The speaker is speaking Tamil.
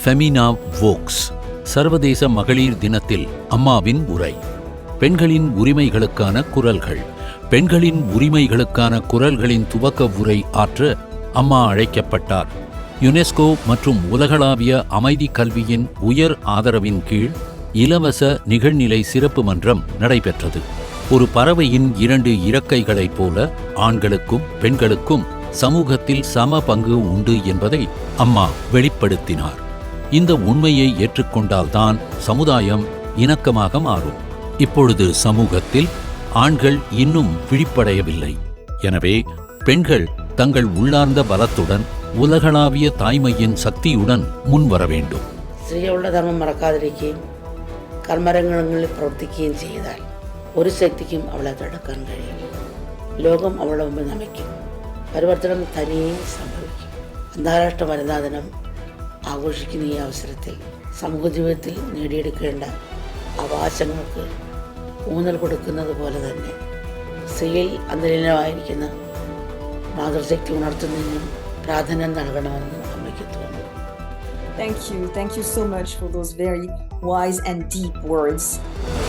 Femina Woakes. சர்வதேச மகளிர் தினத்தில் அம்மாவின் உரை. பெண்களின் உரிமைகளுக்கான குரல்கள். பெண்களின் உரிமைகளுக்கான குரல்களின் துவக்க உரை ஆற்ற அம்மா அழைக்கப்பட்டார். யுனெஸ்கோ மற்றும் உலகளாவிய அமைதி கல்வியின் உயர் ஆதரவின் கீழ் இலவச நிகழ்நிலை சிறப்பு மன்றம் நடைபெற்றது. ஒரு பறவையின் 2 இறக்கைகளைப் போல ஆண்களுக்கும் பெண்களுக்கும் சமூகத்தில் சம பங்கு உண்டு என்பதை அம்மா வெளிப்படுத்தினார். இந்த உண்மையை ஏற்றுக்கொண்டால்தான் சமுதாயம் இணக்கமாக மாறும். இப்பொழுது சமூகத்தில் ஆண்கள் இன்னும் விழிப்படையவில்லை. எனவே பெண்கள் தங்கள் உள்ளார்ந்த பலத்துடன் உலகளாவிய தாய்மையின் சக்தியுடன் മുൻവര வேண்டும். സ്ത്രീകളുടെ ധർമ്മം മറക്കാതിരിക്കുകയും കർമ്മരംഗങ്ങളിൽ പ്രവർത്തിക്കുകയും ചെയ്താൽ ഒരു ശക്തിക്കും അവളെ തടുക്കാൻ കഴിയില്ല. ലോകം അവളുടെ മുമ്പിൽ നമിക്കും. പരിവർത്തനം തനിയെ സംഭവിക്കും. അന്താരാഷ്ട്ര വനിതാ ദിനം ആഘോഷിക്കുന്ന ഈ അവസരത്തിൽ സമൂഹ ജീവിതത്തിൽ നേടിയെടുക്കേണ്ട അവകാശങ്ങൾക്ക് ഊന്നൽ കൊടുക്കുന്നത് പോലെ തന്നെ സ്ത്രീയിൽ അന്തരീനമായിരിക്കുന്ന മാതൃശക്തി ഉണർത്തുന്നതിനും പ്രാധാന്യം നൽകണമെന്ന് അമ്മയ്ക്ക് തോന്നുന്നു. Thank you so much for those very wise and deep words.